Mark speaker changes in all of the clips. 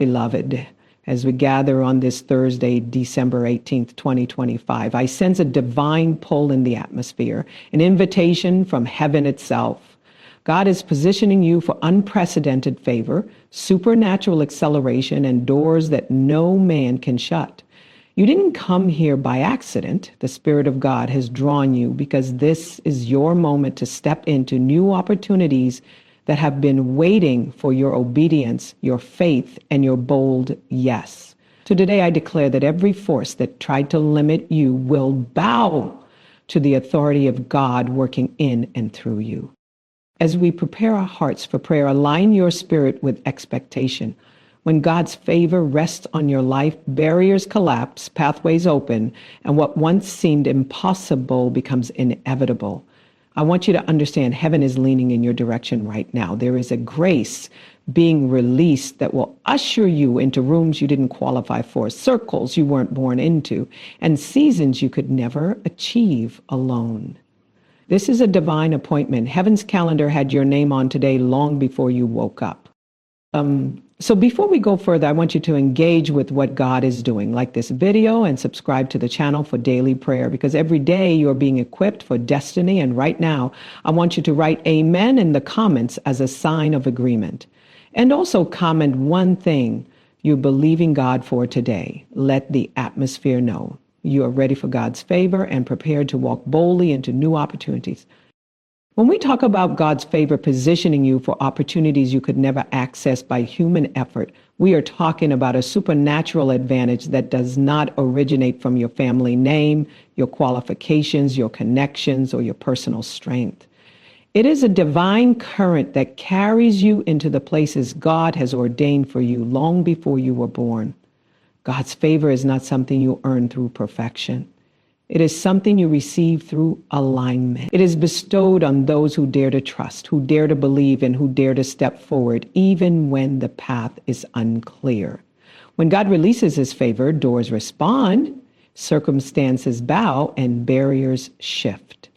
Speaker 1: Beloved, as we gather on this Thursday, December 18th, 2025, I sense a divine pull in the atmosphere, an invitation from heaven itself. God is positioning you for unprecedented favor, supernatural acceleration, and doors that no man can shut. You didn't come here by accident. The Spirit of God has drawn you because this is your moment to step into new opportunities that have been waiting for your obedience, your faith, and your bold yes. So today I declare that every force that tried to limit you will bow to the authority of God working in and through you. As we prepare our hearts for prayer, align your spirit with expectation. When God's favor rests on your life, barriers collapse, pathways open, and what once seemed impossible becomes inevitable. I want you to understand heaven is leaning in your direction right now. There is a grace being released that will usher you into rooms you didn't qualify for, circles you weren't born into, and seasons you could never achieve alone. This is a divine appointment. Heaven's calendar had your name on today long before you woke up. So before we go further, I want you to engage with what God is doing. Like this video and subscribe to the channel for daily prayer, because every day you're being equipped for destiny. And right now, I want you to write amen in the comments as a sign of agreement. And also comment one thing you're believing God for today. Let the atmosphere know you are ready for God's favor and prepared to walk boldly into new opportunities. When we talk about God's favor positioning you for opportunities you could never access by human effort, we are talking about a supernatural advantage that does not originate from your family name, your qualifications, your connections, or your personal strength. It is a divine current that carries you into the places God has ordained for you long before you were born. God's favor is not something you earn through perfection. It is something you receive through alignment. It is bestowed on those who dare to trust, who dare to believe, and who dare to step forward, even when the path is unclear. When God releases his favor, doors respond, circumstances bow, and barriers shift.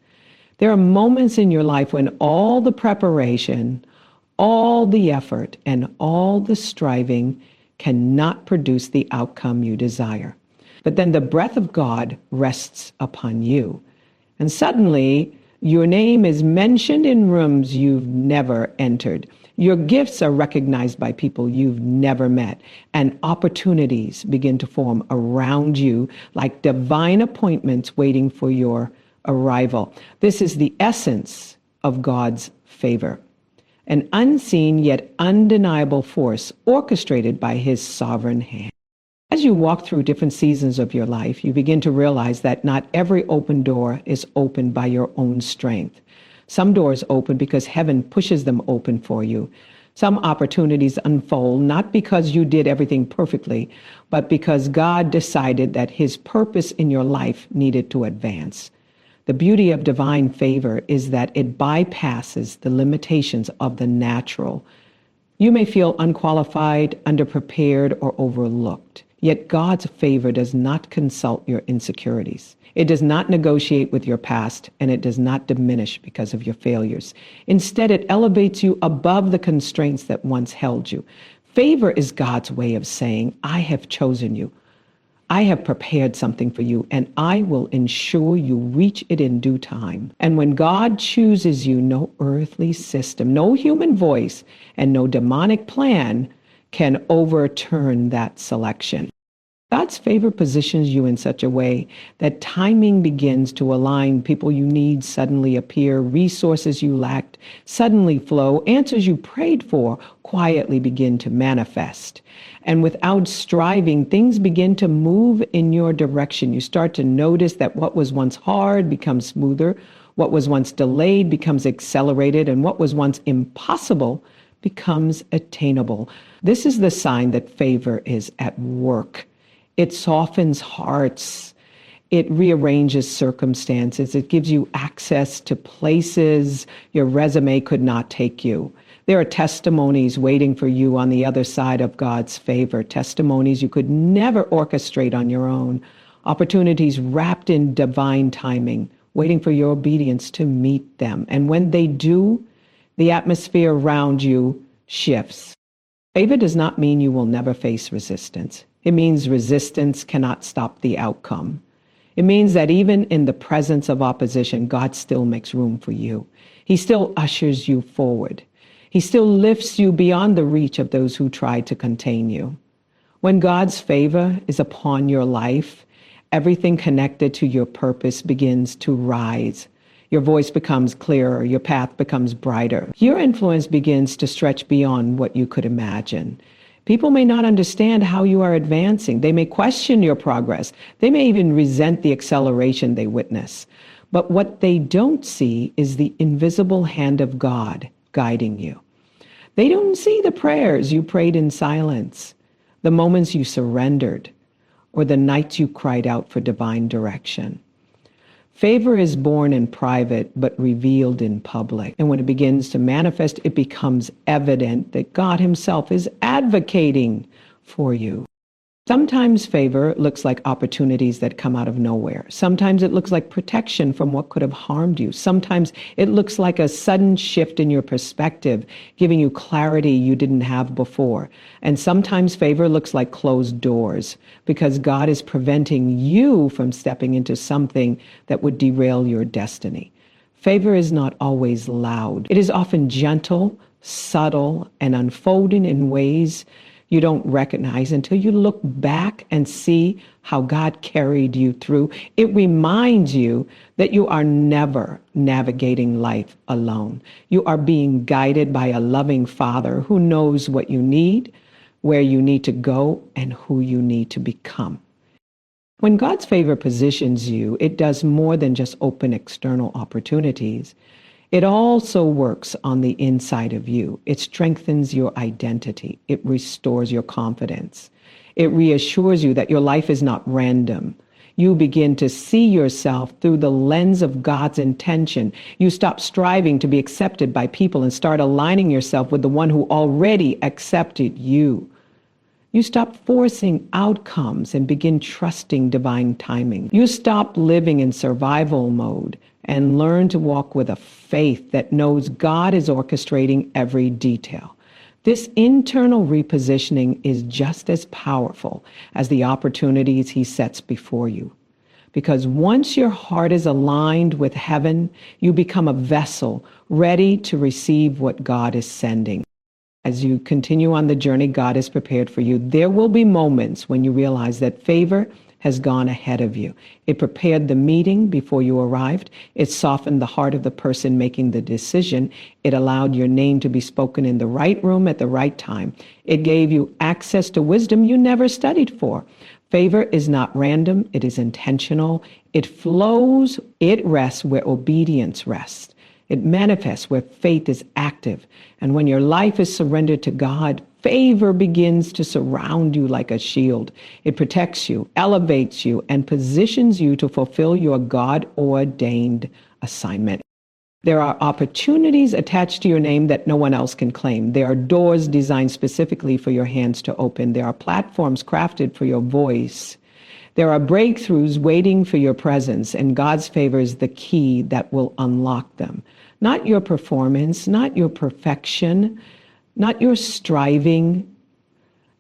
Speaker 1: There are moments in your life when all the preparation, all the effort, and all the striving cannot produce the outcome you desire. But then the breath of God rests upon you. And suddenly, your name is mentioned in rooms you've never entered. Your gifts are recognized by people you've never met. And opportunities begin to form around you like divine appointments waiting for your arrival. This is the essence of God's favor. An unseen yet undeniable force orchestrated by his sovereign hand. As you walk through different seasons of your life, you begin to realize that not every open door is opened by your own strength. Some doors open because heaven pushes them open for you. Some opportunities unfold not because you did everything perfectly, but because God decided that his purpose in your life needed to advance. The beauty of divine favor is that it bypasses the limitations of the natural. You may feel unqualified, underprepared, or overlooked. Yet God's favor does not consult your insecurities. It does not negotiate with your past, and it does not diminish because of your failures. Instead, it elevates you above the constraints that once held you. Favor is God's way of saying, I have chosen you. I have prepared something for you, and I will ensure you reach it in due time. And when God chooses you, no earthly system, no human voice, and no demonic plan can overturn that selection. God's favor positions you in such a way that timing begins to align. People you need suddenly appear. Resources you lacked suddenly flow. Answers you prayed for quietly begin to manifest. And without striving, things begin to move in your direction. You start to notice that what was once hard becomes smoother. What was once delayed becomes accelerated. And what was once impossible becomes attainable. This is the sign that favor is at work. It softens hearts. It rearranges circumstances. It gives you access to places your resume could not take you. There are testimonies waiting for you on the other side of God's favor, testimonies you could never orchestrate on your own, opportunities wrapped in divine timing, waiting for your obedience to meet them. And when they do, the atmosphere around you shifts. Favor does not mean you will never face resistance. It means resistance cannot stop the outcome. It means that even in the presence of opposition, God still makes room for you. He still ushers you forward. He still lifts you beyond the reach of those who try to contain you. When God's favor is upon your life, everything connected to your purpose begins to rise. Your voice becomes clearer. Your path becomes brighter. Your influence begins to stretch beyond what you could imagine. People may not understand how you are advancing. They may question your progress. They may even resent the acceleration they witness. But what they don't see is the invisible hand of God guiding you. They don't see the prayers you prayed in silence, the moments you surrendered, or the nights you cried out for divine direction. Favor is born in private, but revealed in public. And when it begins to manifest, it becomes evident that God himself is advocating for you. Sometimes favor looks like opportunities that come out of nowhere. Sometimes it looks like protection from what could have harmed you. Sometimes it looks like a sudden shift in your perspective, giving you clarity you didn't have before. And sometimes favor looks like closed doors because God is preventing you from stepping into something that would derail your destiny. Favor is not always loud. It is often gentle, subtle, and unfolding in ways you don't recognize until you look back and see how God carried you through. It reminds you that you are never navigating life alone. You are being guided by a loving Father who knows what you need, where you need to go, and who you need to become. When God's favor positions you, it does more than just open external opportunities. It also works on the inside of you. It strengthens your identity. It restores your confidence. It reassures you that your life is not random. You begin to see yourself through the lens of God's intention. You stop striving to be accepted by people and start aligning yourself with the one who already accepted you. You stop forcing outcomes and begin trusting divine timing. You stop living in survival mode and learn to walk with a faith that knows God is orchestrating every detail. This internal repositioning is just as powerful as the opportunities he sets before you. Because once your heart is aligned with heaven, you become a vessel ready to receive what God is sending. As you continue on the journey God has prepared for you, there will be moments when you realize that favor has gone ahead of you. It prepared the meeting before you arrived. It softened the heart of the person making the decision. It allowed your name to be spoken in the right room at the right time. It gave you access to wisdom you never studied for. Favor is not random. It is intentional. It flows. It rests where obedience rests. It manifests where faith is active. And when your life is surrendered to God, favor begins to surround you like a shield. It protects you, elevates you, and positions you to fulfill your God-ordained assignment. There are opportunities attached to your name that no one else can claim. There are doors designed specifically for your hands to open. There are platforms crafted for your voice. There are breakthroughs waiting for your presence, and God's favor is the key that will unlock them. Not your performance, not your perfection, not your striving,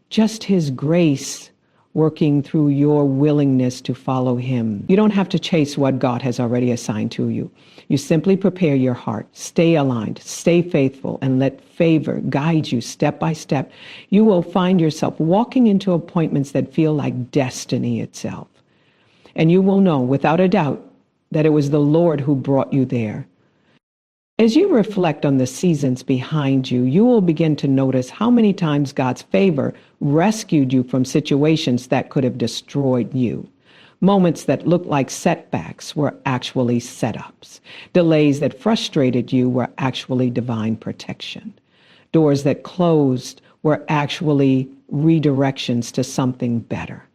Speaker 1: just his grace working through your willingness to follow him. You don't have to chase what God has already assigned to you. You simply prepare your heart, stay aligned, stay faithful, and let favor guide you step by step. You will find yourself walking into appointments that feel like destiny itself. And you will know without a doubt that it was the Lord who brought you there. As you reflect on the seasons behind you, you will begin to notice how many times God's favor rescued you from situations that could have destroyed you. Moments that looked like setbacks were actually setups. Delays that frustrated you were actually divine protection. Doors that closed were actually redirections to something better.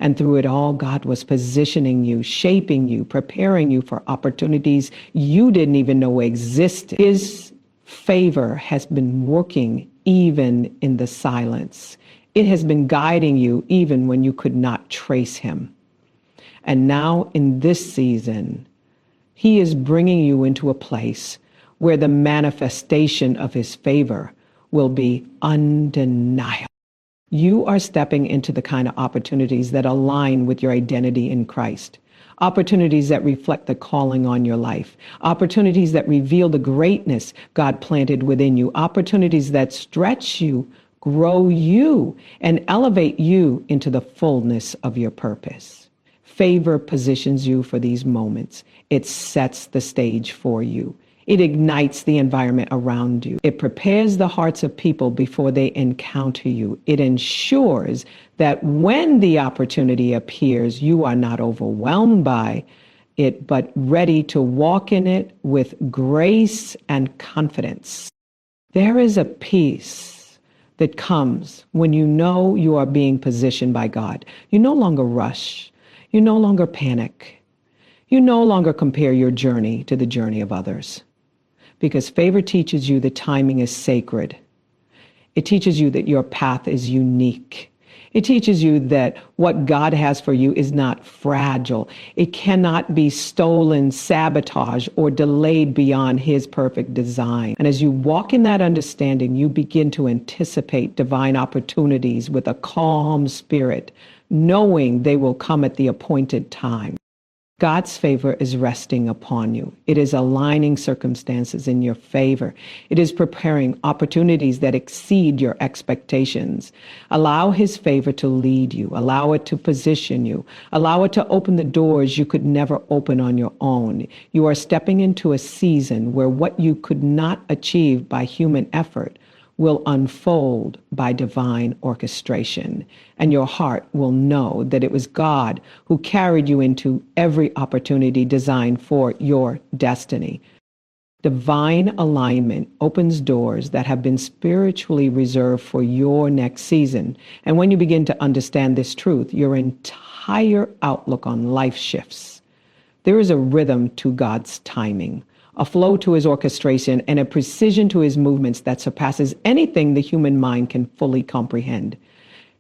Speaker 1: And through it all, God was positioning you, shaping you, preparing you for opportunities you didn't even know existed. His favor has been working even in the silence. It has been guiding you even when you could not trace him. And now in this season, he is bringing you into a place where the manifestation of his favor will be undeniable. You are stepping into the kind of opportunities that align with your identity in Christ. Opportunities that reflect the calling on your life. Opportunities that reveal the greatness God planted within you. Opportunities that stretch you, grow you, and elevate you into the fullness of your purpose. Favor positions you for these moments. It sets the stage for you. It ignites the environment around you. It prepares the hearts of people before they encounter you. It ensures that when the opportunity appears, you are not overwhelmed by it, but ready to walk in it with grace and confidence. There is a peace that comes when you know you are being positioned by God. You no longer rush. You no longer panic. You no longer compare your journey to the journey of others. Because favor teaches you that timing is sacred. It teaches you that your path is unique. It teaches you that what God has for you is not fragile. It cannot be stolen, sabotaged, or delayed beyond His perfect design. And as you walk in that understanding, you begin to anticipate divine opportunities with a calm spirit, knowing they will come at the appointed time. God's favor is resting upon you. It is aligning circumstances in your favor. It is preparing opportunities that exceed your expectations. Allow His favor to lead you. Allow it to position you. Allow it to open the doors you could never open on your own. You are stepping into a season where what you could not achieve by human effort will unfold by divine orchestration, and your heart will know that it was God who carried you into every opportunity designed for your destiny. Divine alignment opens doors that have been spiritually reserved for your next season. And when you begin to understand this truth, your entire outlook on life shifts. There is a rhythm to God's timing, a flow to His orchestration, and a precision to His movements that surpasses anything the human mind can fully comprehend.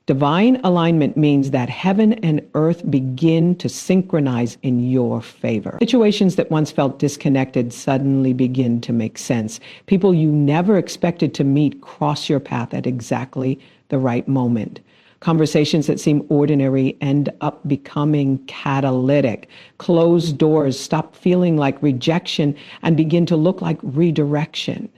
Speaker 1: Divine alignment means that heaven and earth begin to synchronize in your favor. Situations that once felt disconnected suddenly begin to make sense. People you never expected to meet cross your path at exactly the right moment. Conversations that seem ordinary end up becoming catalytic. Closed doors stop feeling like rejection and begin to look like redirection.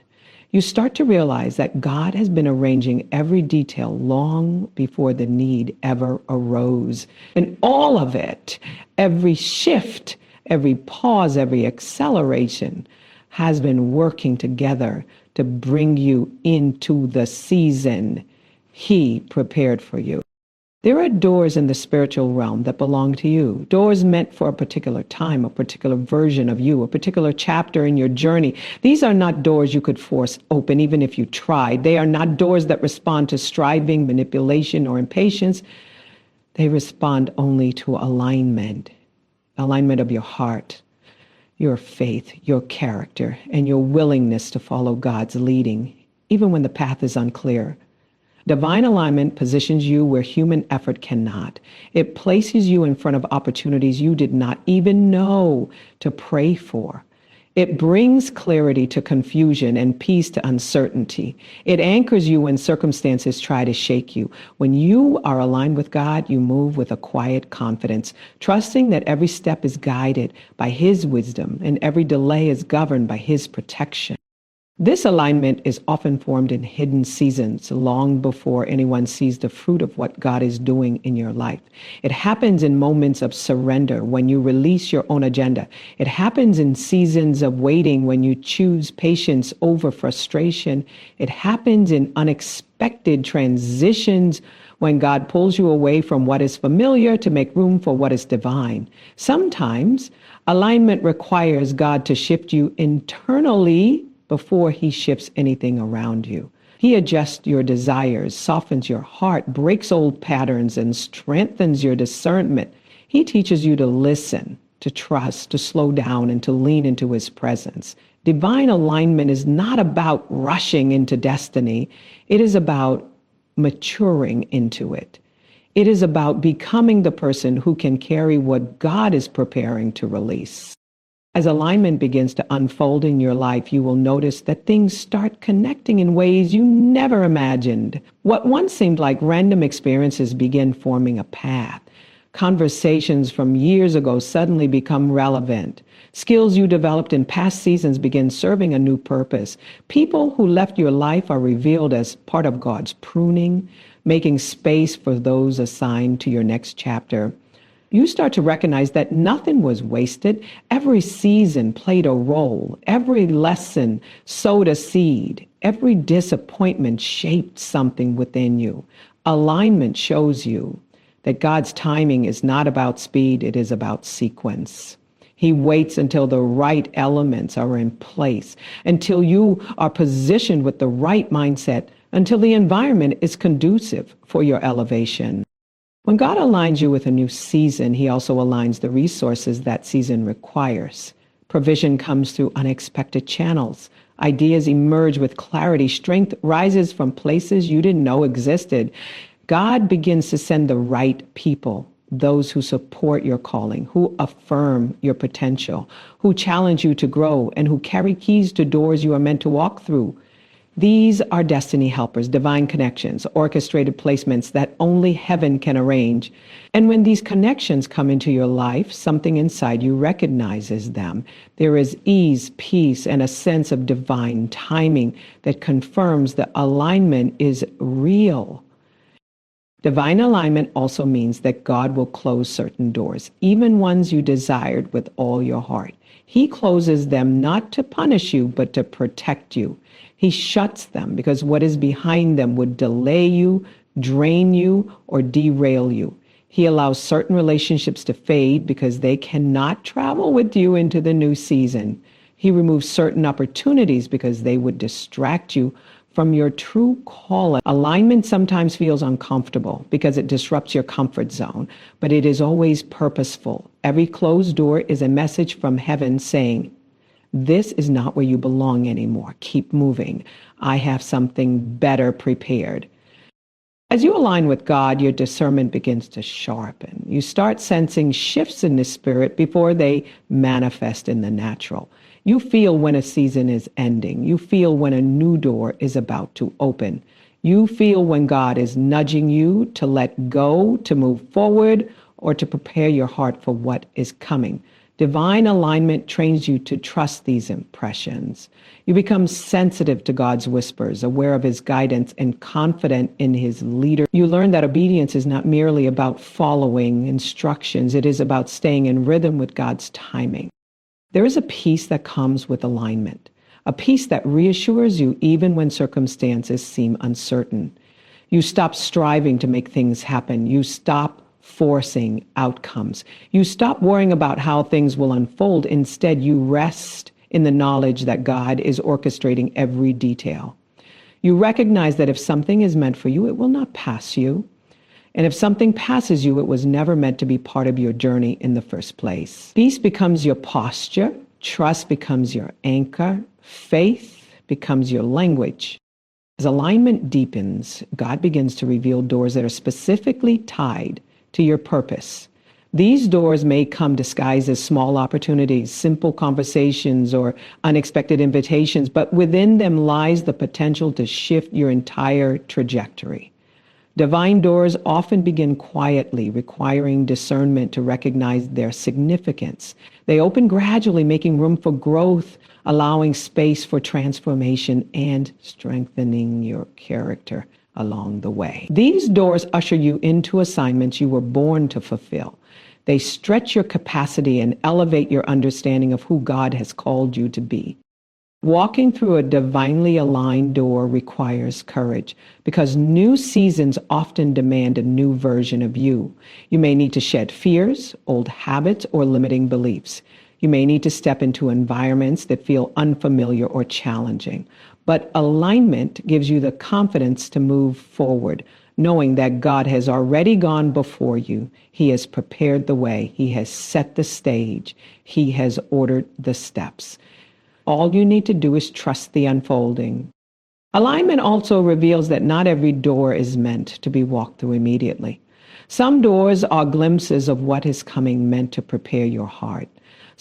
Speaker 1: You start to realize that God has been arranging every detail long before the need ever arose. And all of it, every shift, every pause, every acceleration, has been working together to bring you into the season He prepared for you. There are doors in the spiritual realm that belong to you, doors meant for a particular time, a particular version of you, a particular chapter in your journey. These are not doors you could force open, even if you tried. They are not doors that respond to striving, manipulation, or impatience. They respond only to alignment of your heart, your faith, your character, and your willingness to follow God's leading, even when the path is unclear. Divine alignment positions you where human effort cannot. It places you in front of opportunities you did not even know to pray for. It brings clarity to confusion and peace to uncertainty. It anchors you when circumstances try to shake you. When you are aligned with God, you move with a quiet confidence, trusting that every step is guided by His wisdom and every delay is governed by His protection. This alignment is often formed in hidden seasons, long before anyone sees the fruit of what God is doing in your life. It happens in moments of surrender when you release your own agenda. It happens in seasons of waiting when you choose patience over frustration. It happens in unexpected transitions when God pulls you away from what is familiar to make room for what is divine. Sometimes alignment requires God to shift you internally before He shifts anything around you. He adjusts your desires, softens your heart, breaks old patterns, and strengthens your discernment. He teaches you to listen, to trust, to slow down, and to lean into His presence. Divine alignment is not about rushing into destiny. It is about maturing into it. It is about becoming the person who can carry what God is preparing to release. As alignment begins to unfold in your life, you will notice that things start connecting in ways you never imagined. What once seemed like random experiences begin forming a path. Conversations from years ago suddenly become relevant. Skills you developed in past seasons begin serving a new purpose. People who left your life are revealed as part of God's pruning, making space for those assigned to your next chapter. You start to recognize that nothing was wasted. Every season played a role. Every lesson sowed a seed. Every disappointment shaped something within you. Alignment shows you that God's timing is not about speed, it is about sequence. He waits until the right elements are in place, until you are positioned with the right mindset, until the environment is conducive for your elevation. When God aligns you with a new season, he also aligns the resources that season requires. Provision comes through unexpected channels. Ideas emerge with clarity. Strength rises from places you didn't know existed. God begins to send the right people, those who support your calling, who affirm your potential, who challenge you to grow, and who carry keys to doors you are meant to walk through. These are destiny helpers, divine connections, orchestrated placements that only heaven can arrange. And when these connections come into your life, something inside you recognizes them. There is ease, peace, and a sense of divine timing that confirms the alignment is real. Divine alignment also means that God will close certain doors, even ones you desired with all your heart. He closes them not to punish you, but to protect you. He shuts them because what is behind them would delay you, drain you, or derail you. He allows certain relationships to fade because they cannot travel with you into the new season. He removes certain opportunities because they would distract you from your true calling. Alignment sometimes feels uncomfortable because it disrupts your comfort zone, but it is always purposeful. Every closed door is a message from heaven saying, this is not where you belong anymore. Keep moving. I have something better prepared. As you align with God, your discernment begins to sharpen. You start sensing shifts in the spirit before they manifest in the natural. You feel when a season is ending. You feel when a new door is about to open. You feel when God is nudging you to let go, to move forward, or to prepare your heart for what is coming. Divine alignment trains you to trust these impressions. You become sensitive to God's whispers, aware of his guidance, and confident in his leader. You learn that obedience is not merely about following instructions. It is about staying in rhythm with God's timing. There is a peace that comes with alignment, a peace that reassures you even when circumstances seem uncertain. You stop striving to make things happen. You stop forcing outcomes. You stop worrying about how things will unfold. Instead, you rest in the knowledge that God is orchestrating every detail. You recognize that if something is meant for you, it will not pass you. And if something passes you, it was never meant to be part of your journey in the first place. Peace becomes your posture. Trust becomes your anchor. Faith becomes your language. As alignment deepens, God begins to reveal doors that are specifically tied to your purpose. These doors may come disguised as small opportunities, simple conversations, or unexpected invitations, but within them lies the potential to shift your entire trajectory. Divine doors often begin quietly, requiring discernment to recognize their significance. They open gradually, making room for growth, allowing space for transformation, and strengthening your character along the way. These doors usher you into assignments you were born to fulfill. They stretch your capacity and elevate your understanding of who God has called you to be. Walking through a divinely aligned door requires courage because new seasons often demand a new version of you. You may need to shed fears, old habits, or limiting beliefs. You may need to step into environments that feel unfamiliar or challenging. But alignment gives you the confidence to move forward, knowing that God has already gone before you. He has prepared the way. He has set the stage. He has ordered the steps. All you need to do is trust the unfolding. Alignment also reveals that not every door is meant to be walked through immediately. Some doors are glimpses of what is coming, meant to prepare your heart.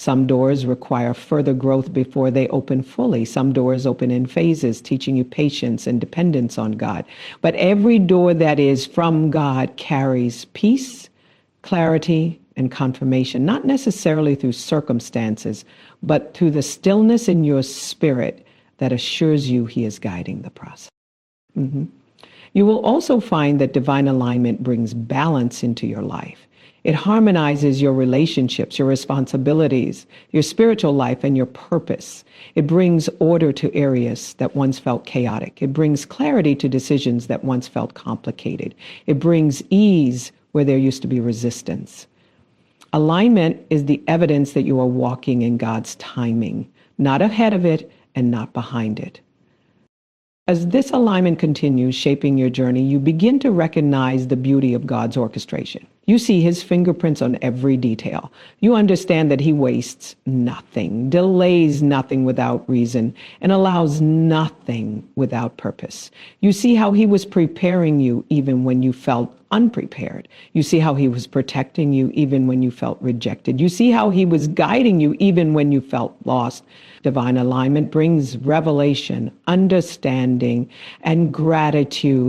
Speaker 1: Some doors require further growth before they open fully. Some doors open in phases, teaching you patience and dependence on God. But every door that is from God carries peace, clarity, and confirmation, not necessarily through circumstances, but through the stillness in your spirit that assures you He is guiding the process. You will also find that divine alignment brings balance into your life. It harmonizes your relationships, your responsibilities, your spiritual life, and your purpose. It brings order to areas that once felt chaotic. It brings clarity to decisions that once felt complicated. It brings ease where there used to be resistance. Alignment is the evidence that you are walking in God's timing, not ahead of it and not behind it. As this alignment continues shaping your journey, you begin to recognize the beauty of God's orchestration. You see His fingerprints on every detail. You understand that He wastes nothing, delays nothing without reason, and allows nothing without purpose. You see how He was preparing you even when you felt unprepared. You see how He was protecting you even when you felt rejected. You see how He was guiding you even when you felt lost. Divine alignment brings revelation, understanding, and gratitude.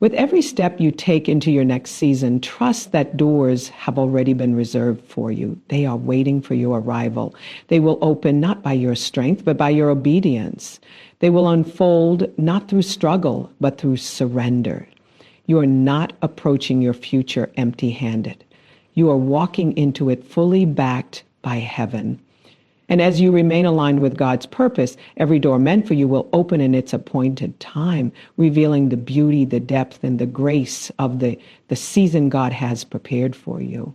Speaker 1: With every step you take into your next season, trust that doors have already been reserved for you. They are waiting for your arrival. They will open not by your strength, but by your obedience. They will unfold not through struggle, but through surrender. You are not approaching your future empty-handed. You are walking into it fully backed by heaven. And as you remain aligned with God's purpose, every door meant for you will open in its appointed time, revealing the beauty, the depth, and the grace of the season God has prepared for you.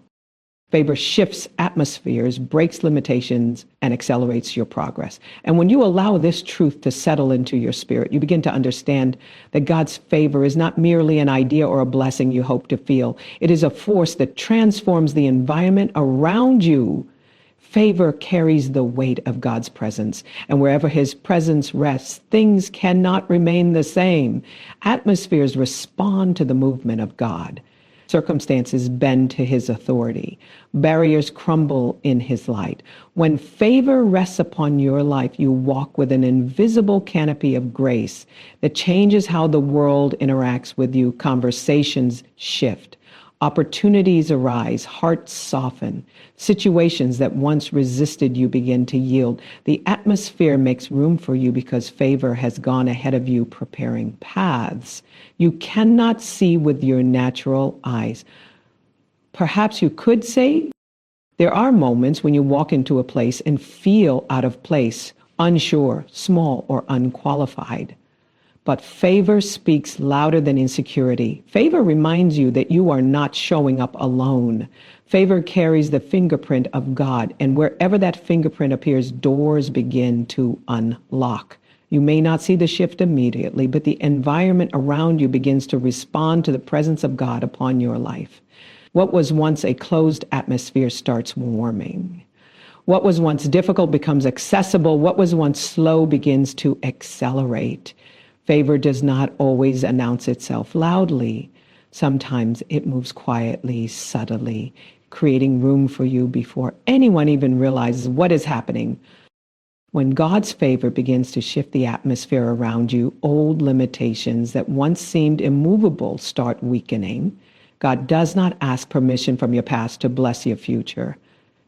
Speaker 1: Favor shifts atmospheres, breaks limitations, and accelerates your progress. And when you allow this truth to settle into your spirit, you begin to understand that God's favor is not merely an idea or a blessing you hope to feel. It is a force that transforms the environment around you. Favor carries the weight of God's presence, and wherever His presence rests, things cannot remain the same. Atmospheres respond to the movement of God. Circumstances bend to His authority. Barriers crumble in His light. When favor rests upon your life, you walk with an invisible canopy of grace that changes how the world interacts with you. Conversations shift. Opportunities arise, hearts soften. Situations that once resisted you begin to yield. The atmosphere makes room for you because favor has gone ahead of you, preparing paths you cannot see with your natural eyes. Perhaps you could say, there are moments when you walk into a place and feel out of place, unsure, small, or unqualified. But favor speaks louder than insecurity. Favor reminds you that you are not showing up alone. Favor carries the fingerprint of God, and wherever that fingerprint appears, doors begin to unlock. You may not see the shift immediately, but the environment around you begins to respond to the presence of God upon your life. What was once a closed atmosphere starts warming. What was once difficult becomes accessible. What was once slow begins to accelerate. Favor does not always announce itself loudly. Sometimes it moves quietly, subtly, creating room for you before anyone even realizes what is happening. When God's favor begins to shift the atmosphere around you, old limitations that once seemed immovable start weakening. God does not ask permission from your past to bless your future.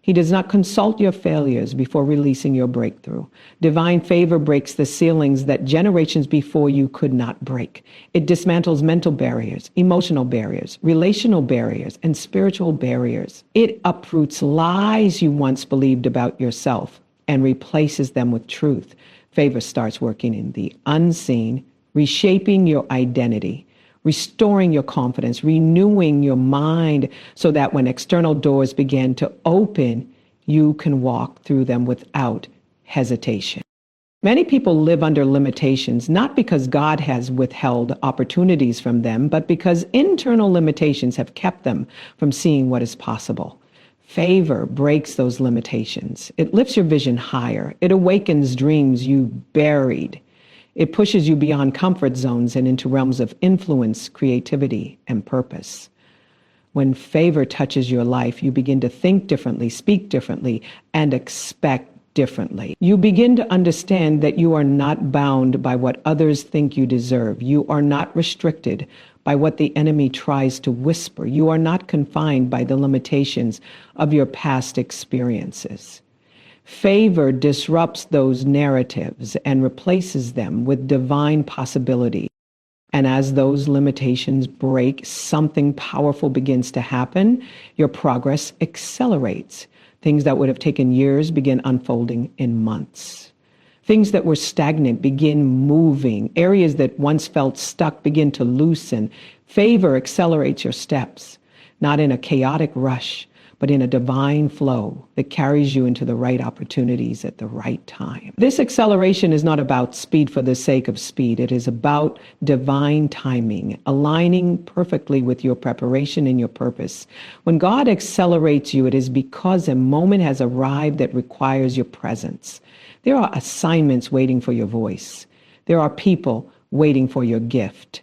Speaker 1: He does not consult your failures before releasing your breakthrough. Divine favor breaks the ceilings that generations before you could not break. It dismantles mental barriers, emotional barriers, relational barriers, and spiritual barriers. It uproots lies you once believed about yourself and replaces them with truth. Favor starts working in the unseen, reshaping your identity, restoring your confidence, renewing your mind so that when external doors begin to open, you can walk through them without hesitation. Many people live under limitations, not because God has withheld opportunities from them, but because internal limitations have kept them from seeing what is possible. Favor breaks those limitations. It lifts your vision higher. It awakens dreams you buried. It pushes you beyond comfort zones and into realms of influence, creativity, and purpose. When favor touches your life, you begin to think differently, speak differently, and expect differently. You begin to understand that you are not bound by what others think you deserve. You are not restricted by what the enemy tries to whisper. You are not confined by the limitations of your past experiences. Favor disrupts those narratives and replaces them with divine possibility. And as those limitations break, something powerful begins to happen. Your progress accelerates. Things that would have taken years begin unfolding in months. Things that were stagnant begin moving. Areas that once felt stuck begin to loosen. Favor accelerates your steps, not in a chaotic rush, but in a divine flow that carries you into the right opportunities at the right time. This acceleration is not about speed for the sake of speed. It is about divine timing, aligning perfectly with your preparation and your purpose. When God accelerates you, it is because a moment has arrived that requires your presence. There are assignments waiting for your voice. There are people waiting for your gift.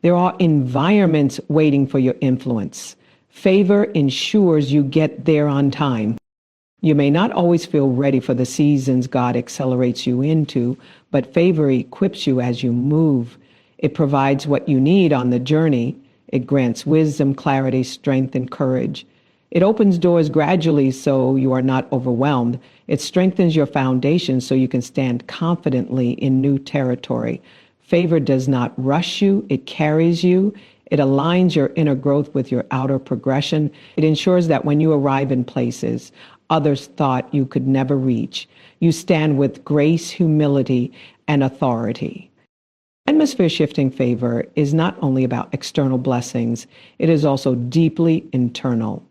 Speaker 1: There are environments waiting for your influence. Favor ensures you get there on time. You may not always feel ready for the seasons God accelerates you into, but favor equips you as you move. It provides what you need on the journey. It grants wisdom, clarity, strength, and courage. It opens doors gradually so you are not overwhelmed. It strengthens your foundation so you can stand confidently in new territory. Favor does not rush you, it carries you. It aligns your inner growth with your outer progression. It ensures that when you arrive in places others thought you could never reach, you stand with grace, humility, and authority. Atmosphere shifting favor is not only about external blessings, it is also deeply internal.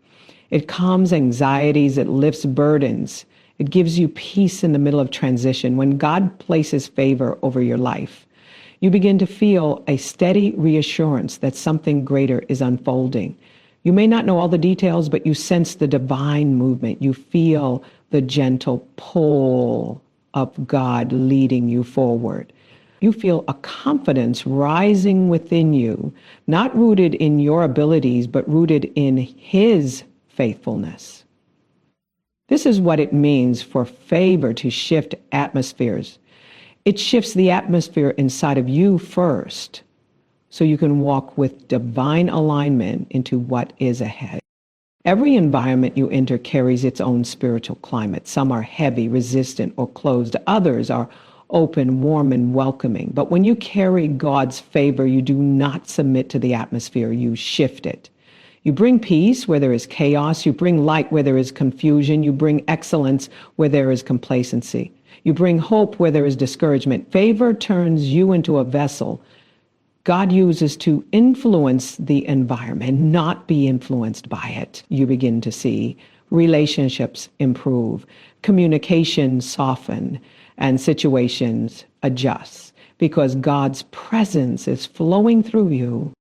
Speaker 1: It calms anxieties, it lifts burdens, it gives you peace in the middle of transition. When God places favor over your life, you begin to feel a steady reassurance that something greater is unfolding. You may not know all the details, but you sense the divine movement. You feel the gentle pull of God leading you forward. You feel a confidence rising within you, not rooted in your abilities, but rooted in His faithfulness. This is what it means for favor to shift atmospheres. It shifts the atmosphere inside of you first, so you can walk with divine alignment into what is ahead. Every environment you enter carries its own spiritual climate. Some are heavy, resistant, or closed. Others are open, warm, and welcoming. But when you carry God's favor, you do not submit to the atmosphere, you shift it. You bring peace where there is chaos. You bring light where there is confusion. You bring excellence where there is complacency. You bring hope where there is discouragement. Favor turns you into a vessel God uses to influence the environment, not be influenced by it. You begin to see relationships improve, communication soften, and situations adjust because God's presence is flowing through you.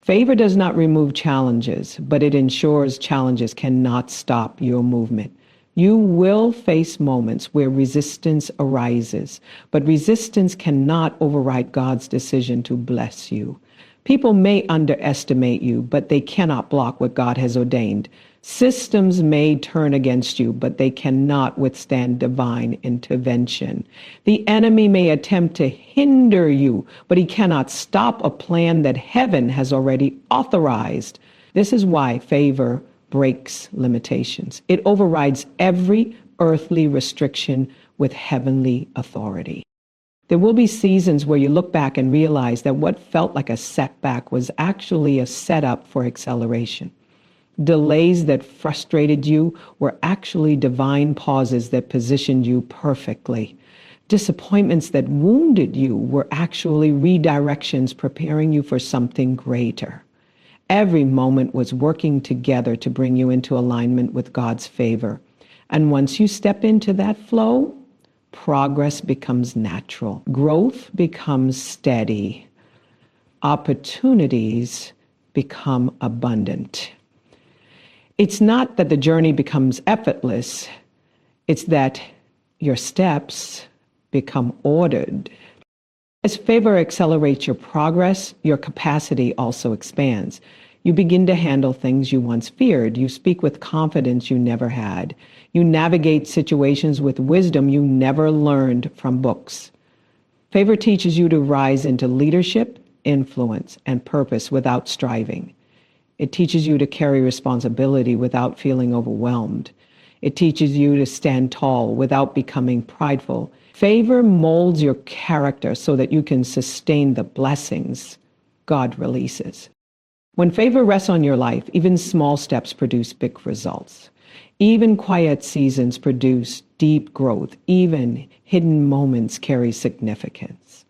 Speaker 1: Favor does not remove challenges, but it ensures challenges cannot stop your movement. You will face moments where resistance arises, but resistance cannot override God's decision to bless you. People may underestimate you, but they cannot block what God has ordained. Systems may turn against you, but they cannot withstand divine intervention. The enemy may attempt to hinder you, but he cannot stop a plan that heaven has already authorized. This is why favor breaks limitations. It overrides every earthly restriction with heavenly authority. There will be seasons where you look back and realize that what felt like a setback was actually a setup for acceleration. Delays that frustrated you were actually divine pauses that positioned you perfectly. Disappointments that wounded you were actually redirections preparing you for something greater. Every moment was working together to bring you into alignment with God's favor. And once you step into that flow, progress becomes natural. Growth becomes steady. Opportunities become abundant. It's not that the journey becomes effortless. It's that your steps become ordered. As favor accelerates your progress, your capacity also expands. You begin to handle things you once feared. You speak with confidence you never had. You navigate situations with wisdom you never learned from books. Favor teaches you to rise into leadership, influence, and purpose without striving. It teaches you to carry responsibility without feeling overwhelmed. It teaches you to stand tall without becoming prideful. Favor molds your character so that you can sustain the blessings God releases. When favor rests on your life, even small steps produce big results. Even quiet seasons produce deep growth. Even hidden moments carry significance.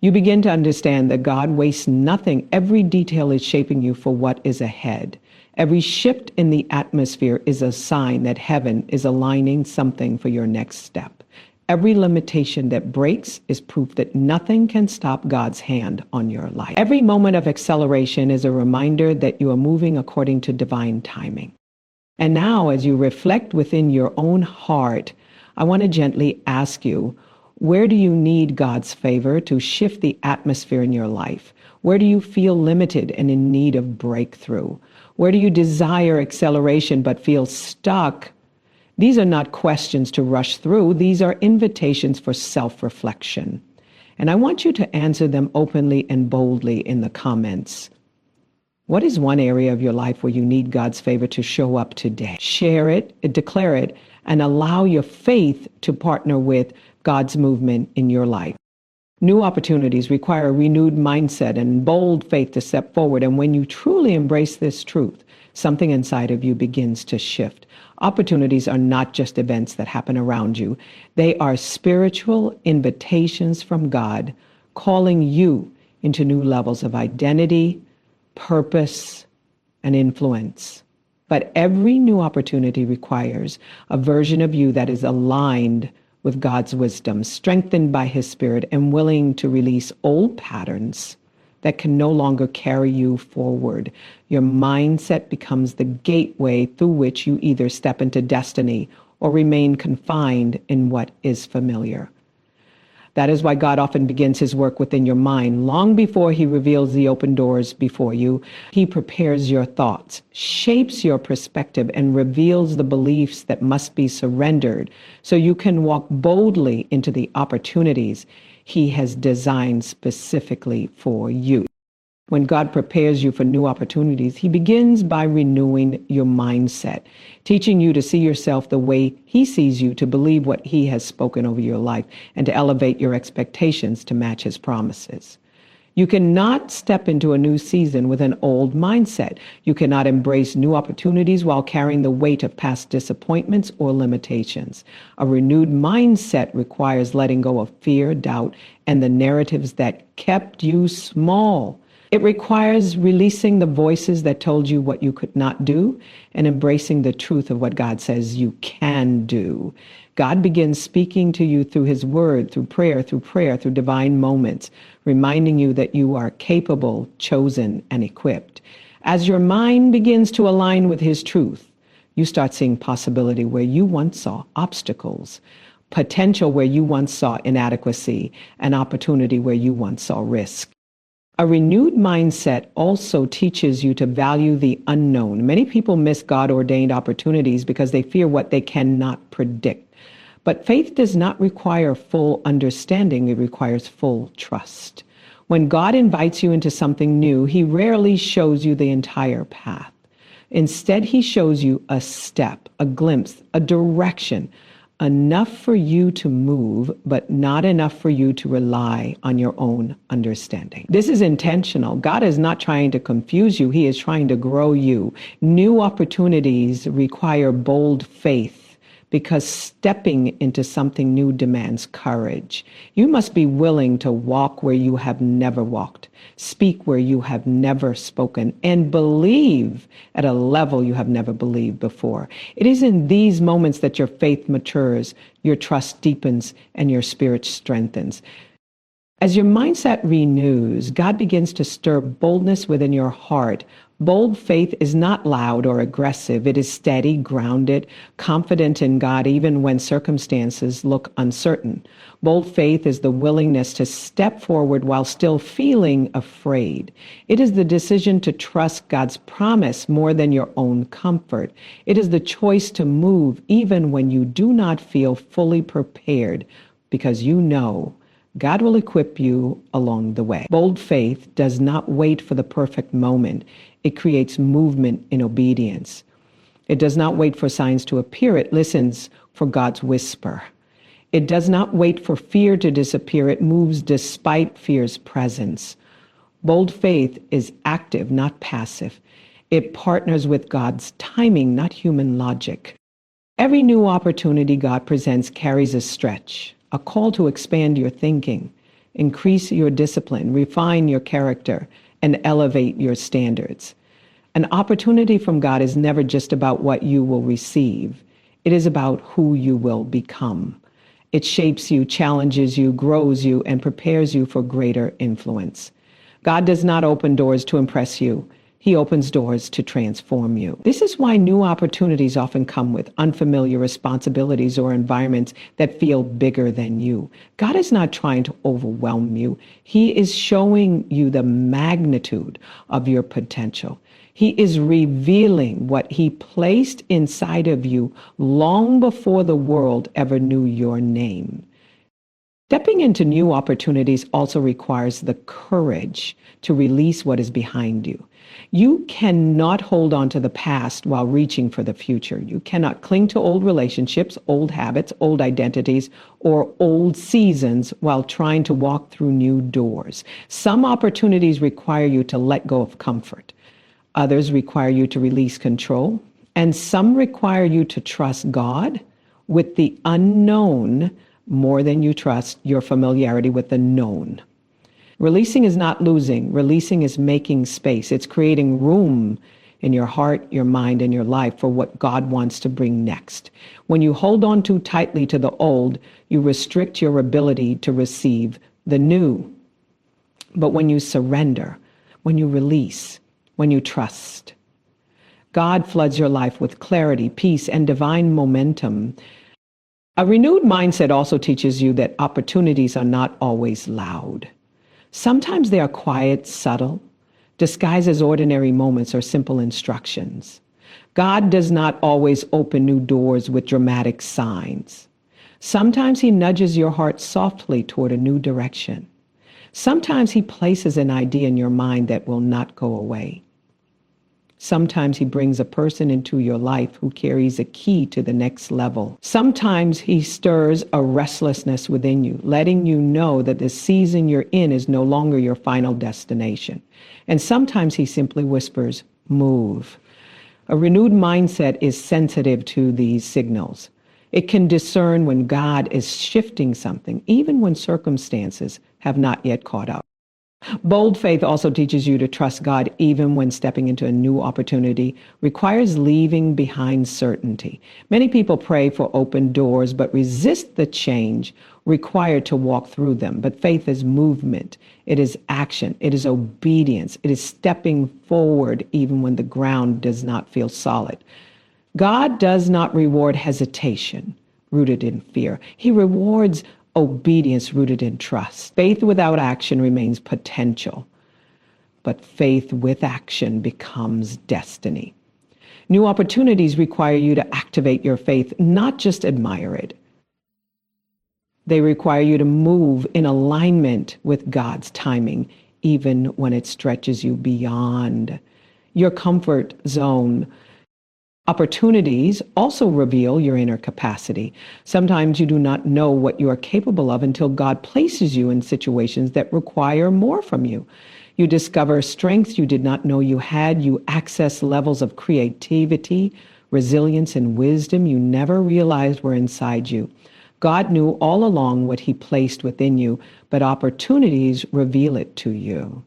Speaker 1: You begin to understand that God wastes nothing. Every detail is shaping you for what is ahead. Every shift in the atmosphere is a sign that heaven is aligning something for your next step. Every limitation that breaks is proof that nothing can stop God's hand on your life. Every moment of acceleration is a reminder that you are moving according to divine timing. And now, as you reflect within your own heart, I want to gently ask you, where do you need God's favor to shift the atmosphere in your life? Where do you feel limited and in need of breakthrough? Where do you desire acceleration but feel stuck? These are not questions to rush through. These are invitations for self-reflection. And I want you to answer them openly and boldly in the comments. What is one area of your life where you need God's favor to show up today? Share it, declare it, and allow your faith to partner with God's movement in your life. New opportunities require a renewed mindset and bold faith to step forward. And when you truly embrace this truth, something inside of you begins to shift. Opportunities are not just events that happen around you. They are spiritual invitations from God, calling you into new levels of identity, purpose, and influence. But every new opportunity requires a version of you that is aligned with God's wisdom, strengthened by His Spirit, and willing to release old patterns that can no longer carry you forward. Your mindset becomes the gateway through which you either step into destiny or remain confined in what is familiar. That is why God often begins His work within your mind. Long before He reveals the open doors before you, He prepares your thoughts, shapes your perspective, and reveals the beliefs that must be surrendered so you can walk boldly into the opportunities He has designed specifically for you. When God prepares you for new opportunities, He begins by renewing your mindset, teaching you to see yourself the way He sees you, to believe what He has spoken over your life, and to elevate your expectations to match His promises. You cannot step into a new season with an old mindset. You cannot embrace new opportunities while carrying the weight of past disappointments or limitations. A renewed mindset requires letting go of fear, doubt, and the narratives that kept you small. It requires releasing the voices that told you what you could not do and embracing the truth of what God says you can do. God begins speaking to you through His word, through prayer, through divine moments, reminding you that you are capable, chosen, and equipped. As your mind begins to align with His truth, you start seeing possibility where you once saw obstacles, potential where you once saw inadequacy, and opportunity where you once saw risk. A renewed mindset also teaches you to value the unknown. Many people miss God-ordained opportunities because they fear what they cannot predict. But faith does not require full understanding. It requires full trust. When God invites you into something new, He rarely shows you the entire path. Instead, He shows you a step, a glimpse, a direction, enough for you to move, but not enough for you to rely on your own understanding. This is intentional. God is not trying to confuse you. He is trying to grow you. New opportunities require bold faith because stepping into something new demands courage. You must be willing to walk where you have never walked, speak where you have never spoken, and believe at a level you have never believed before. It is in these moments that your faith matures, your trust deepens, and your spirit strengthens. As your mindset renews, God begins to stir boldness within your heart, Bold faith is not loud or aggressive. It is steady, grounded, confident in God even when circumstances look uncertain. Bold faith is the willingness to step forward while still feeling afraid. It is the decision to trust God's promise more than your own comfort. It is the choice to move even when you do not feel fully prepared, because you know God will equip you along the way. Bold faith does not wait for the perfect moment. It creates movement in obedience. It does not wait for signs to appear. It listens for God's whisper. It does not wait for fear to disappear. It moves despite fear's presence. Bold faith is active, not passive. It partners with God's timing, not human logic. Every new opportunity God presents carries a stretch, a call to expand your thinking, increase your discipline, refine your character, and elevate your standards. An opportunity from God is never just about what you will receive. It is about who you will become. It shapes you, challenges you, grows you, and prepares you for greater influence. God does not open doors to impress you. He opens doors to transform you. This is why new opportunities often come with unfamiliar responsibilities or environments that feel bigger than you. God is not trying to overwhelm you. He is showing you the magnitude of your potential. He is revealing what He placed inside of you long before the world ever knew your name. Stepping into new opportunities also requires the courage to release what is behind you. You cannot hold on to the past while reaching for the future. You cannot cling to old relationships, old habits, old identities, or old seasons while trying to walk through new doors. Some opportunities require you to let go of comfort. Others require you to release control. And some require you to trust God with the unknown more than you trust your familiarity with the known. Releasing is not losing. Releasing is making space. It's creating room in your heart, your mind, and your life for what God wants to bring next. When you hold on too tightly to the old, you restrict your ability to receive the new. But when you surrender, when you release, when you trust, God floods your life with clarity, peace, and divine momentum. A renewed mindset also teaches you that opportunities are not always loud. Sometimes they are quiet, subtle, disguised as ordinary moments or simple instructions. God does not always open new doors with dramatic signs. Sometimes He nudges your heart softly toward a new direction. Sometimes He places an idea in your mind that will not go away. Sometimes He brings a person into your life who carries a key to the next level. Sometimes He stirs a restlessness within you, letting you know that the season you're in is no longer your final destination. And sometimes He simply whispers, move. A renewed mindset is sensitive to these signals. It can discern when God is shifting something, even when circumstances have not yet caught up. Bold faith also teaches you to trust God even when stepping into a new opportunity requires leaving behind certainty. Many people pray for open doors but resist the change required to walk through them. But faith is movement. It is action. It is obedience. It is stepping forward even when the ground does not feel solid. God does not reward hesitation rooted in fear. He rewards obedience rooted in trust. Faith without action remains potential, but faith with action becomes destiny. New opportunities require you to activate your faith, not just admire it. They require you to move in alignment with God's timing, even when it stretches you beyond your comfort zone. Opportunities also reveal your inner capacity. Sometimes you do not know what you are capable of until God places you in situations that require more from you. You discover strengths you did not know you had. You access levels of creativity, resilience, and wisdom you never realized were inside you. God knew all along what He placed within you, but opportunities reveal it to you.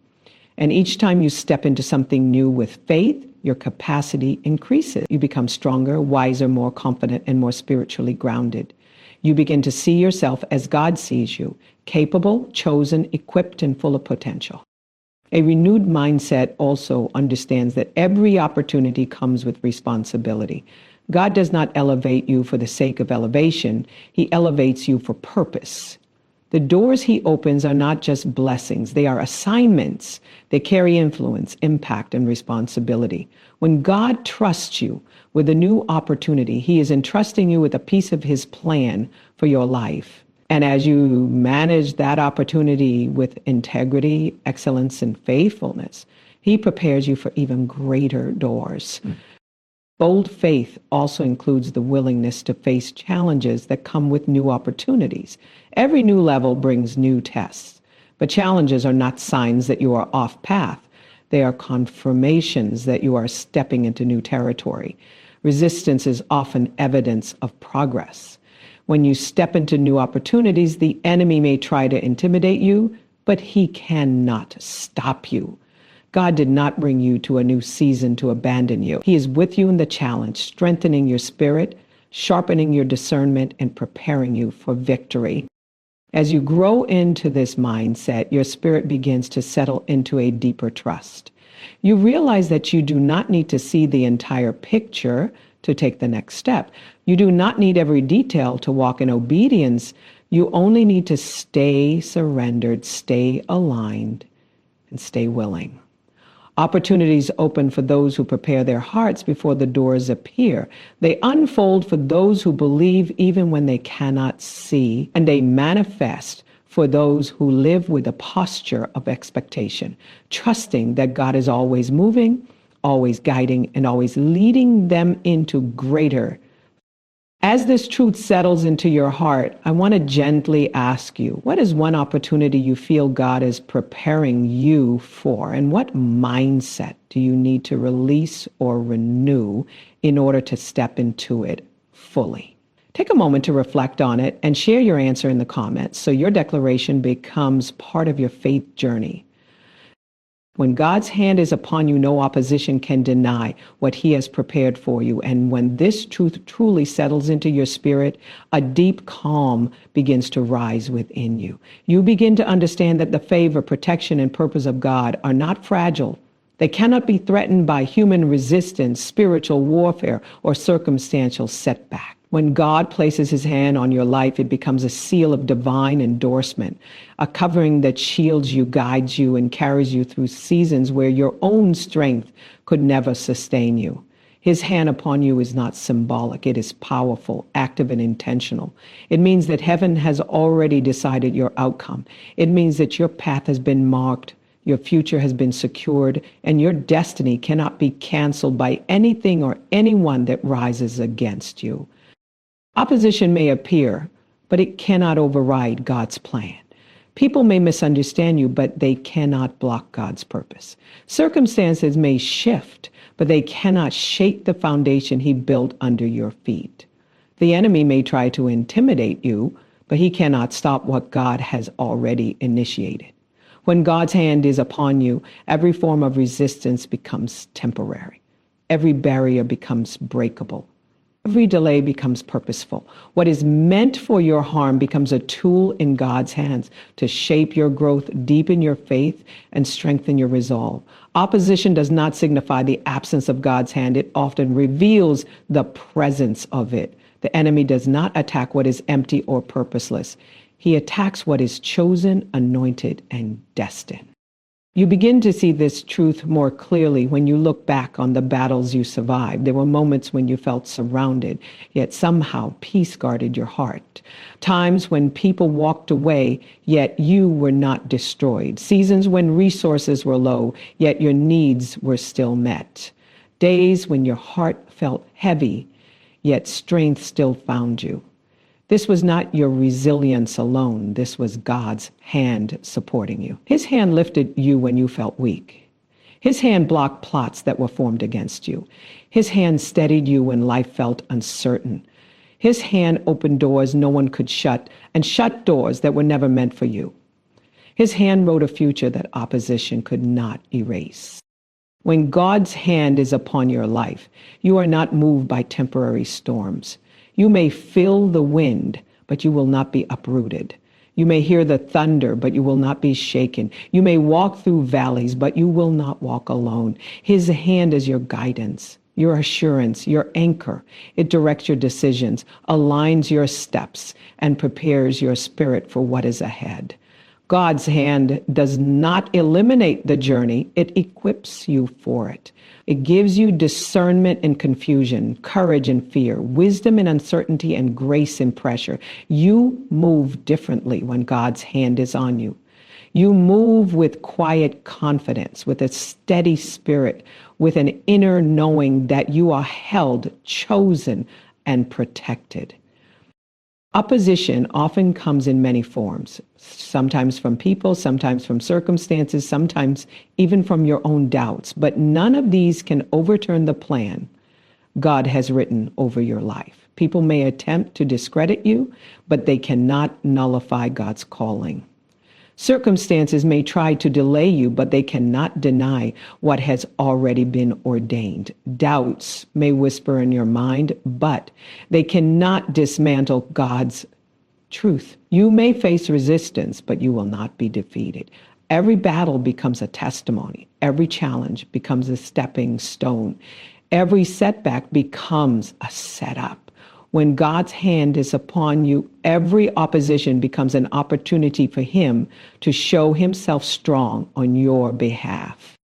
Speaker 1: And each time you step into something new with faith, your capacity increases. You become stronger, wiser, more confident, and more spiritually grounded. You begin to see yourself as God sees you, capable, chosen, equipped, and full of potential. A renewed mindset also understands that every opportunity comes with responsibility. God does not elevate you for the sake of elevation. He elevates you for purpose. The doors he opens are not just blessings. They are assignments. They carry influence, impact, and responsibility. When God trusts you with a new opportunity, he is entrusting you with a piece of his plan for your life. And as you manage that opportunity with integrity, excellence, and faithfulness, he prepares you for even greater doors. Bold faith also includes the willingness to face challenges that come with new opportunities. Every new level brings new tests, but challenges are not signs that you are off path. They are confirmations that you are stepping into new territory. Resistance is often evidence of progress. When you step into new opportunities, the enemy may try to intimidate you, but he cannot stop you. God did not bring you to a new season to abandon you. He is with you in the challenge, strengthening your spirit, sharpening your discernment, and preparing you for victory. As you grow into this mindset, your spirit begins to settle into a deeper trust. You realize that you do not need to see the entire picture to take the next step. You do not need every detail to walk in obedience. You only need to stay surrendered, stay aligned, and stay willing. Opportunities open for those who prepare their hearts before the doors appear. They unfold for those who believe even when they cannot see, and they manifest for those who live with a posture of expectation, trusting that God is always moving, always guiding, and always leading them into greater. As this truth settles into your heart, I want to gently ask you, what is one opportunity you feel God is preparing you for? And what mindset do you need to release or renew in order to step into it fully? Take a moment to reflect on it and share your answer in the comments so your declaration becomes part of your faith journey. When God's hand is upon you, no opposition can deny what he has prepared for you. And when this truth truly settles into your spirit, a deep calm begins to rise within you. You begin to understand that the favor, protection, and purpose of God are not fragile. They cannot be threatened by human resistance, spiritual warfare, or circumstantial setback. When God places his hand on your life, it becomes a seal of divine endorsement, a covering that shields you, guides you, and carries you through seasons where your own strength could never sustain you. His hand upon you is not symbolic. It is powerful, active, and intentional. It means that heaven has already decided your outcome. It means that your path has been marked, your future has been secured, and your destiny cannot be canceled by anything or anyone that rises against you. Opposition may appear, but it cannot override God's plan. People may misunderstand you, but they cannot block God's purpose. Circumstances may shift, but they cannot shake the foundation he built under your feet. The enemy may try to intimidate you, but he cannot stop what God has already initiated. When God's hand is upon you, every form of resistance becomes temporary. Every barrier becomes breakable. Every delay becomes purposeful. What is meant for your harm becomes a tool in God's hands to shape your growth, deepen your faith, and strengthen your resolve. Opposition does not signify the absence of God's hand. It often reveals the presence of it. The enemy does not attack what is empty or purposeless. He attacks what is chosen, anointed, and destined. You begin to see this truth more clearly when you look back on the battles you survived. There were moments when you felt surrounded, yet somehow peace guarded your heart. Times when people walked away, yet you were not destroyed. Seasons when resources were low, yet your needs were still met. Days when your heart felt heavy, yet strength still found you. This was not your resilience alone. This was God's hand supporting you. His hand lifted you when you felt weak. His hand blocked plots that were formed against you. His hand steadied you when life felt uncertain. His hand opened doors no one could shut and shut doors that were never meant for you. His hand wrote a future that opposition could not erase. When God's hand is upon your life, you are not moved by temporary storms. You may feel the wind, but you will not be uprooted. You may hear the thunder, but you will not be shaken. You may walk through valleys, but you will not walk alone. His hand is your guidance, your assurance, your anchor. It directs your decisions, aligns your steps, and prepares your spirit for what is ahead. God's hand does not eliminate the journey, it equips you for it. It gives you discernment in confusion, courage in fear, wisdom in uncertainty, and grace in pressure. You move differently when God's hand is on you. You move with quiet confidence, with a steady spirit, with an inner knowing that you are held, chosen, and protected. Opposition often comes in many forms, sometimes from people, sometimes from circumstances, sometimes even from your own doubts. But none of these can overturn the plan God has written over your life. People may attempt to discredit you, but they cannot nullify God's calling. Circumstances may try to delay you, but they cannot deny what has already been ordained. Doubts may whisper in your mind, but they cannot dismantle God's truth. You may face resistance, but you will not be defeated. Every battle becomes a testimony. Every challenge becomes a stepping stone. Every setback becomes a setup. When God's hand is upon you, every opposition becomes an opportunity for Him to show Himself strong on your behalf.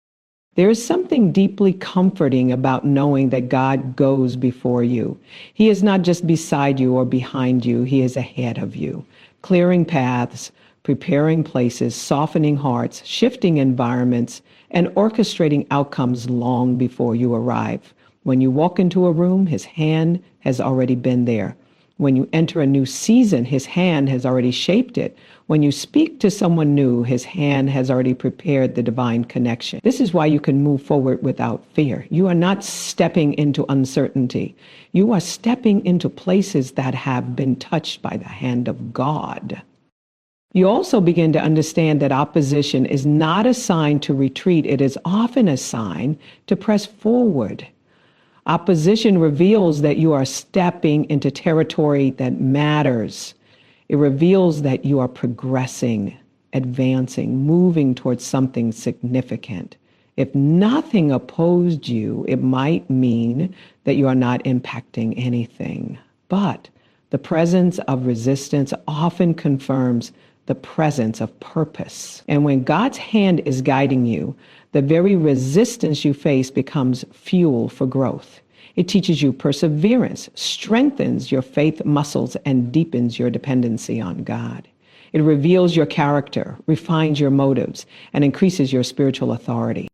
Speaker 1: There is something deeply comforting about knowing that God goes before you. He is not just beside you or behind you, He is ahead of you, clearing paths, preparing places, softening hearts, shifting environments, and orchestrating outcomes long before you arrive. When you walk into a room, His hand has already been there. When you enter a new season, His hand has already shaped it. When you speak to someone new, His hand has already prepared the divine connection. This is why you can move forward without fear. You are not stepping into uncertainty. You are stepping into places that have been touched by the hand of God. You also begin to understand that opposition is not a sign to retreat. It is often a sign to press forward. Opposition reveals that you are stepping into territory that matters. It reveals that you are progressing, advancing, moving towards something significant. If nothing opposed you, it might mean that you are not impacting anything. But the presence of resistance often confirms the presence of purpose. And when God's hand is guiding you, the very resistance you face becomes fuel for growth. It teaches you perseverance, strengthens your faith muscles, and deepens your dependency on God. It reveals your character, refines your motives, and increases your spiritual authority.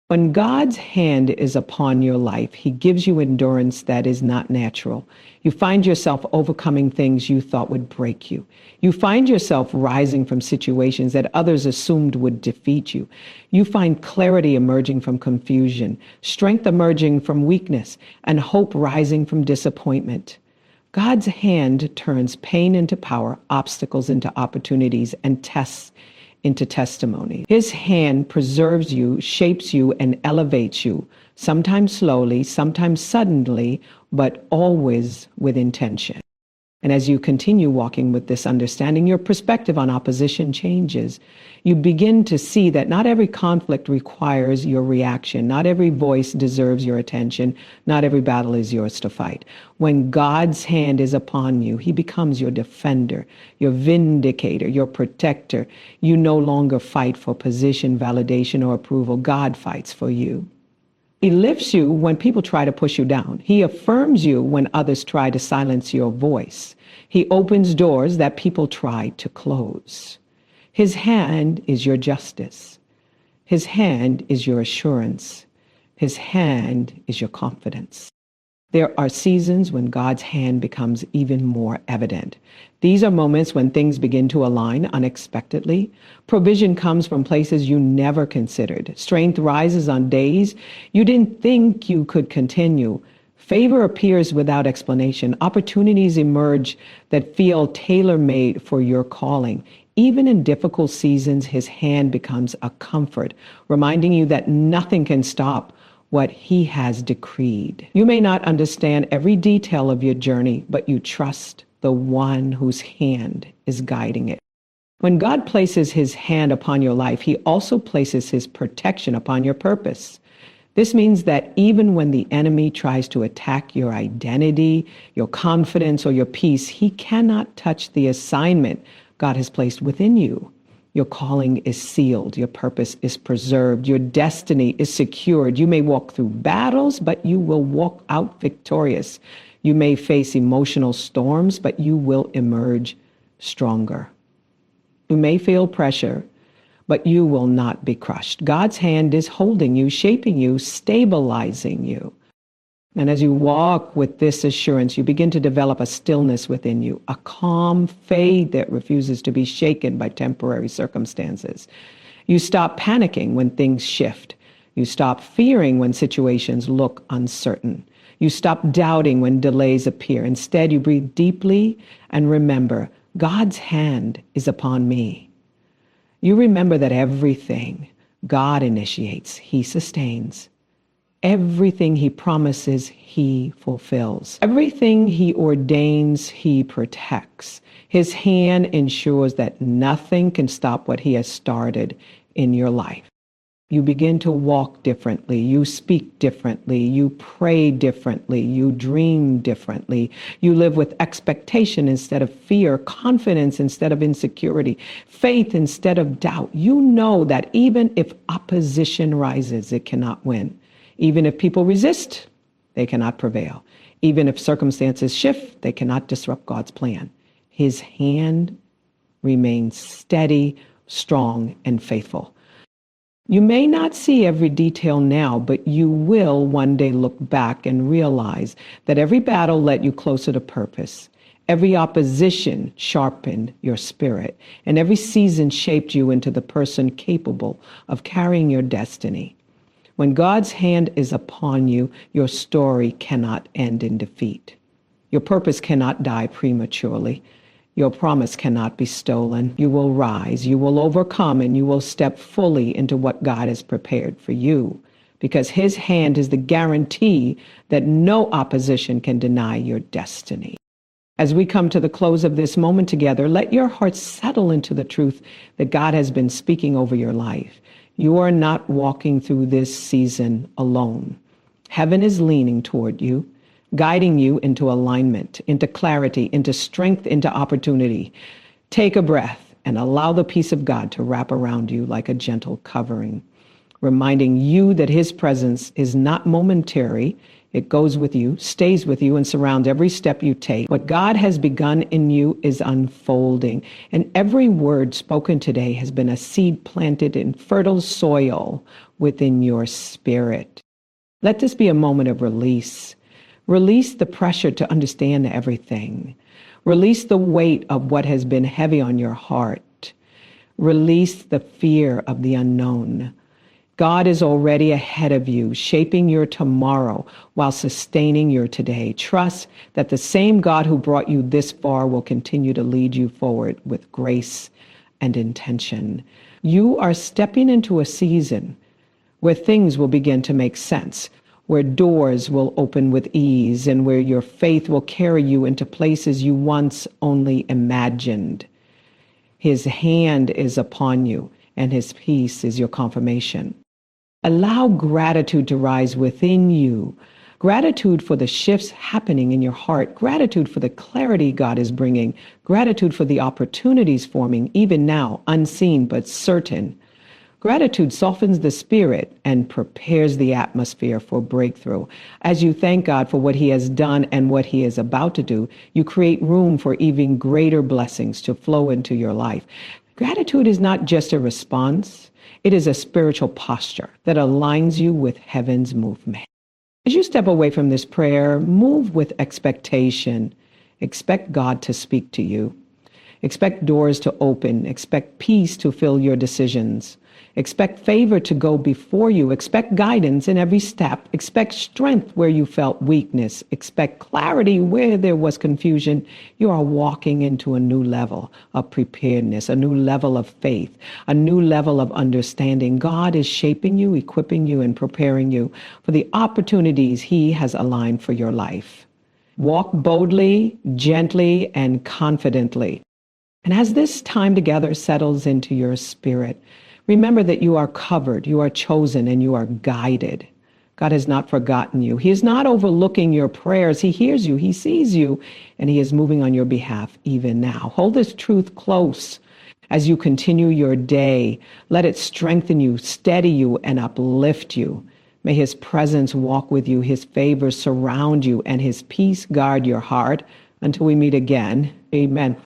Speaker 1: When God's hand is upon your life, He gives you endurance that is not natural. You find yourself overcoming things you thought would break you. You find yourself rising from situations that others assumed would defeat you. You find clarity emerging from confusion, strength emerging from weakness, and hope rising from disappointment. God's hand turns pain into power, obstacles into opportunities, and tests into testimony. His hand preserves you, shapes you, and elevates you, sometimes slowly, sometimes suddenly, but always with intention. And as you continue walking with this understanding, your perspective on opposition changes. You begin to see that not every conflict requires your reaction. Not every voice deserves your attention. Not every battle is yours to fight. When God's hand is upon you, He becomes your defender, your vindicator, your protector. You no longer fight for position, validation, or approval. God fights for you. He lifts you when people try to push you down. He affirms you when others try to silence your voice. He opens doors that people try to close. His hand is your justice. His hand is your assurance. His hand is your confidence. There are seasons when God's hand becomes even more evident. These are moments when things begin to align unexpectedly. Provision comes from places you never considered. Strength rises on days you didn't think you could continue. Favor appears without explanation. Opportunities emerge that feel tailor-made for your calling. Even in difficult seasons, His hand becomes a comfort, reminding you that nothing can stop what He has decreed. You may not understand every detail of your journey, but you trust the one whose hand is guiding it. When God places his hand upon your life, he also places his protection upon your purpose. This means that even when the enemy tries to attack your identity, your confidence, or your peace, he cannot touch the assignment God has placed within you. Your calling is sealed. Your purpose is preserved. Your destiny is secured. You may walk through battles, but you will walk out victorious. You may face emotional storms, but you will emerge stronger. You may feel pressure, but you will not be crushed. God's hand is holding you, shaping you, stabilizing you. And as you walk with this assurance, you begin to develop a stillness within you, a calm faith that refuses to be shaken by temporary circumstances. You stop panicking when things shift. You stop fearing when situations look uncertain. You stop doubting when delays appear. Instead, you breathe deeply and remember, God's hand is upon me. You remember that everything God initiates, he sustains. Everything he promises, he fulfills. Everything he ordains, he protects. His hand ensures that nothing can stop what he has started in your life. You begin to walk differently. You speak differently. You pray differently. You dream differently. You live with expectation instead of fear, confidence instead of insecurity, faith instead of doubt. You know that even if opposition rises, it cannot win. Even if people resist, they cannot prevail. Even if circumstances shift, they cannot disrupt God's plan. His hand remains steady, strong, and faithful. You may not see every detail now, but you will one day look back and realize that every battle led you closer to purpose. Every opposition sharpened your spirit, and every season shaped you into the person capable of carrying your destiny. When God's hand is upon you, your story cannot end in defeat. Your purpose cannot die prematurely. Your promise cannot be stolen. You will rise, you will overcome, and you will step fully into what God has prepared for you, because his hand is the guarantee that no opposition can deny your destiny. As we come to the close of this moment together, let your heart settle into the truth that God has been speaking over your life. You are not walking through this season alone. Heaven is leaning toward you, guiding you into alignment, into clarity, into strength, into opportunity. Take a breath and allow the peace of God to wrap around you like a gentle covering, reminding you that his presence is not momentary. It goes with you, stays with you, and surrounds every step you take. What God has begun in you is unfolding, and every word spoken today has been a seed planted in fertile soil within your spirit. Let this be a moment of release. Release the pressure to understand everything. Release the weight of what has been heavy on your heart. Release the fear of the unknown. God is already ahead of you, shaping your tomorrow while sustaining your today. Trust that the same God who brought you this far will continue to lead you forward with grace and intention. You are stepping into a season where things will begin to make sense, where doors will open with ease, and where your faith will carry you into places you once only imagined. His hand is upon you, and his peace is your confirmation. Allow gratitude to rise within you. Gratitude for the shifts happening in your heart. Gratitude for the clarity God is bringing. Gratitude for the opportunities forming, even now, unseen but certain. Gratitude softens the spirit and prepares the atmosphere for breakthrough. As you thank God for what he has done and what he is about to do, you create room for even greater blessings to flow into your life. Gratitude is not just a response. It is a spiritual posture that aligns you with heaven's movement. As you step away from this prayer, move with expectation. Expect God to speak to you. Expect doors to open. Expect peace to fill your decisions. Expect favor to go before you. Expect guidance in every step. Expect strength where you felt weakness. Expect clarity where there was confusion. You are walking into a new level of preparedness, a new level of faith, a new level of understanding. God is shaping you, equipping you, and preparing you for the opportunities he has aligned for your life. Walk boldly, gently, and confidently. And as this time together settles into your spirit, remember that you are covered, you are chosen, and you are guided. God has not forgotten you. He is not overlooking your prayers. He hears you, he sees you, and he is moving on your behalf even now. Hold this truth close as you continue your day. Let it strengthen you, steady you, and uplift you. May his presence walk with you, his favor surround you, and his peace guard your heart until we meet again. Amen.